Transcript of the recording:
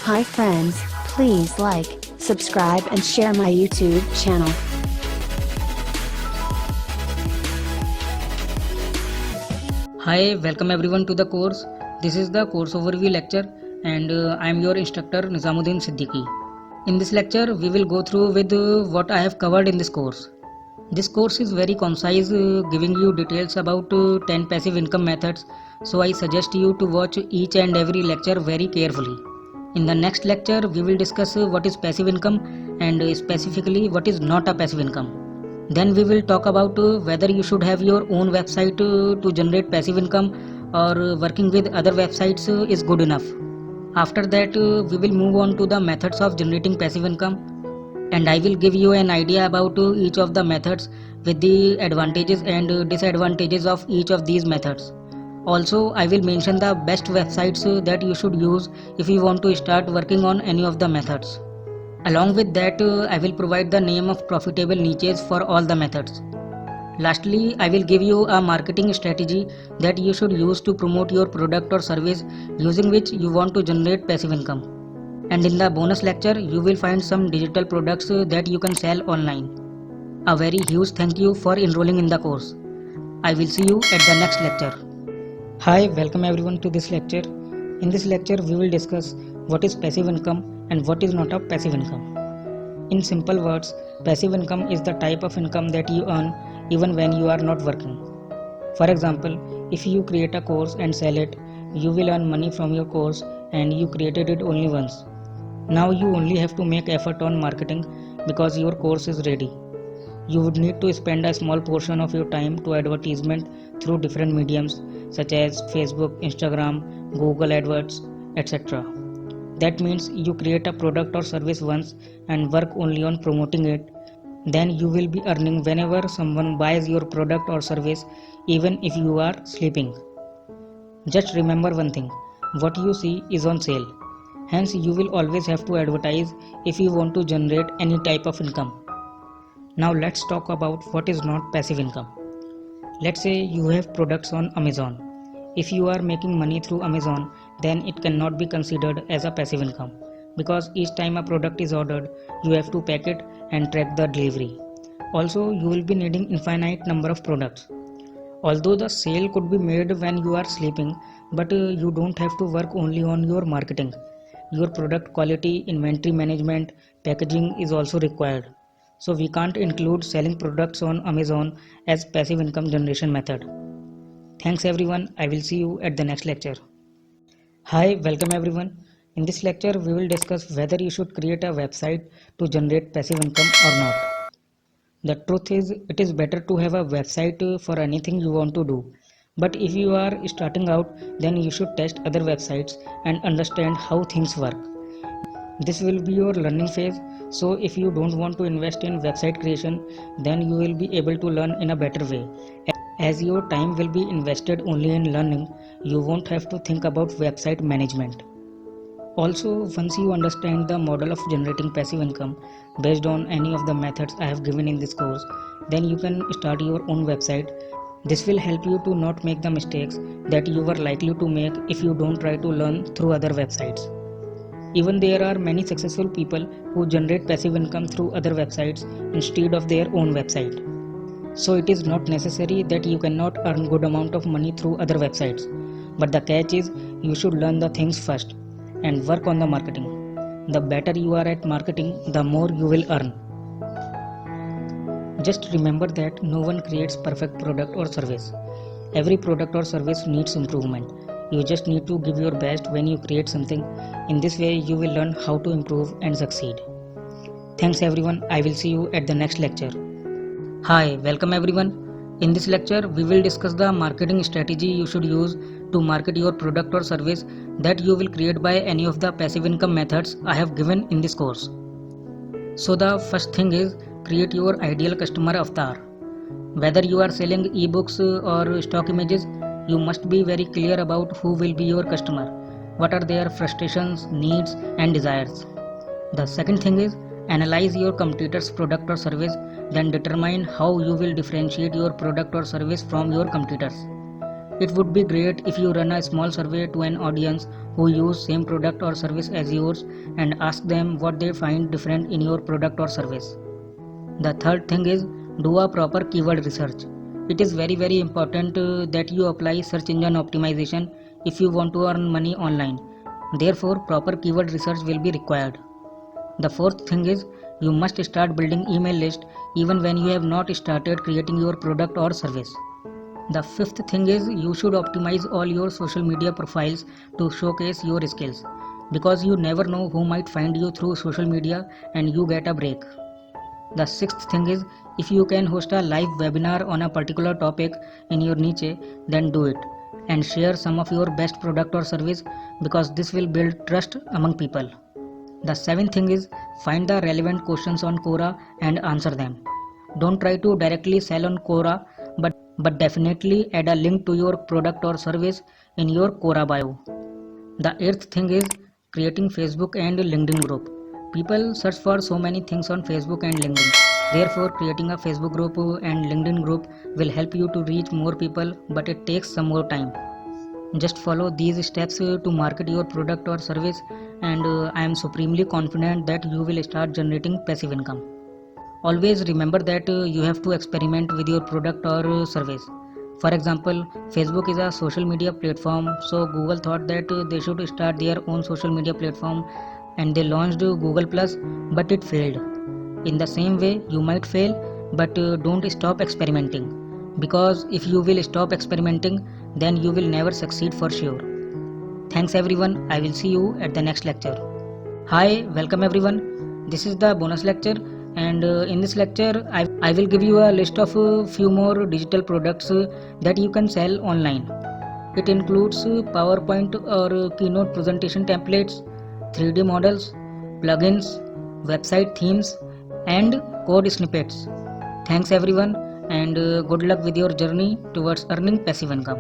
Hi friends, please like, subscribe and share my YouTube channel. Hi, welcome everyone to the course. This is the course overview lecture and I am your instructor Nizamuddin Siddiqui. In this lecture, we will go through with what I have covered in this course. This course is very concise, giving you details about 10 passive income methods, so I suggest you to watch each and every lecture very carefully. In the next lecture, we will discuss what is passive income and specifically what is not a passive income. Then we will talk about whether you should have your own website to generate passive income or working with other websites is good enough. After that, we will move on to the methods of generating passive income and I will give you an idea about each of the methods with the advantages and disadvantages of each of these methods. Also, I will mention the best websites that you should use if you want to start working on any of the methods. Along with that, I will provide the name of profitable niches for all the methods. Lastly, I will give you a marketing strategy that you should use to promote your product or service using which you want to generate passive income. And in the bonus lecture, you will find some digital products that you can sell online. A very huge thank you for enrolling in the course. I will see you at the next lecture. Hi, welcome everyone to this lecture. In this lecture, we will discuss what is passive income and what is not a passive income. In simple words, passive income is the type of income that you earn even when you are not working. For example, if you create a course and sell it, you will earn money from your course and you created it only once. Now you only have to make effort on marketing because your course is ready. You would need to spend a small portion of your time to advertisement through different mediums such as Facebook, Instagram, Google AdWords, etc. That means you create a product or service once and work only on promoting it. Then you will be earning whenever someone buys your product or service, even if you are sleeping. Just remember one thing, what you see is on sale. Hence, you will always have to advertise if you want to generate any type of income. Now let's talk about what is not passive income. Let's say you have products on Amazon. If you are making money through Amazon, then it cannot be considered as a passive income because each time a product is ordered, you have to pack it and track the delivery. Also, you will be needing infinite number of products. Although the sale could be made when you are sleeping, but you don't have to work only on your marketing. Your product quality, inventory management, packaging is also required. So we can't include selling products on Amazon as passive income generation method. Thanks everyone. I will see you at the next lecture. Hi, welcome everyone. In this lecture, we will discuss whether you should create a website to generate passive income or not. The truth is, it is better to have a website for anything you want to do. But if you are starting out, then you should test other websites and understand how things work. This will be your learning phase, so if you don't want to invest in website creation, then you will be able to learn in a better way. As your time will be invested only in learning, you won't have to think about website management. Also, once you understand the model of generating passive income based on any of the methods I have given in this course, then you can start your own website. This will help you to not make the mistakes that you were likely to make if you don't try to learn through other websites. Even there are many successful people who generate passive income through other websites instead of their own website. So it is not necessary that you cannot earn good amount of money through other websites. But the catch is you should learn the things first and work on the marketing. The better you are at marketing, the more you will earn. Just remember that no one creates perfect product or service. Every product or service needs improvement. You just need to give your best when you create something. In this way, you will learn how to improve and succeed. Thanks everyone. I will see you at the next lecture. Hi, welcome everyone. In this lecture, we will discuss the marketing strategy you should use to market your product or service that you will create by any of the passive income methods I have given in this course. So the first thing is create your ideal customer avatar. Whether you are selling ebooks or stock images, you must be very clear about who will be your customer, what are their frustrations, needs and desires. The second thing is analyze your competitor's product or service, then determine how you will differentiate your product or service from your competitors. It would be great if you run a small survey to an audience who use same product or service as yours and ask them what they find different in your product or service. The third thing is do a proper keyword research. It is very important that you apply search engine optimization if you want to earn money online. Therefore, proper keyword research will be required. The fourth thing is you must start building email list even when you have not started creating your product or service. The fifth thing is you should optimize all your social media profiles to showcase your skills because you never know who might find you through social media and you get a break. The sixth thing is if you can host a live webinar on a particular topic in your niche, then do it and share some of your best product or service because this will build trust among people. The seventh thing is find the relevant questions on Quora and answer them. Don't try to directly sell on Quora, but definitely add a link to your product or service in your Quora bio. The eighth thing is creating Facebook and LinkedIn group. People search for so many things on Facebook and LinkedIn. Therefore, creating a Facebook group and LinkedIn group will help you to reach more people, but it takes some more time. Just follow these steps to market your product or service, and I am supremely confident that you will start generating passive income. Always remember that you have to experiment with your product or service. For example, Facebook is a social media platform, so Google thought that they should start their own social media platform and they launched Google Plus, but it failed. In the same way, you might fail, but don't stop experimenting. Because if you will stop experimenting, then you will never succeed for sure. Thanks everyone. I will see you at the next lecture. Hi, welcome everyone. This is the bonus lecture, and in this lecture I will give you a list of few more digital products that you can sell online. It includes PowerPoint or keynote presentation templates, 3D models, plugins, website themes, and code snippets. Thanks everyone, and good luck with your journey towards earning passive income.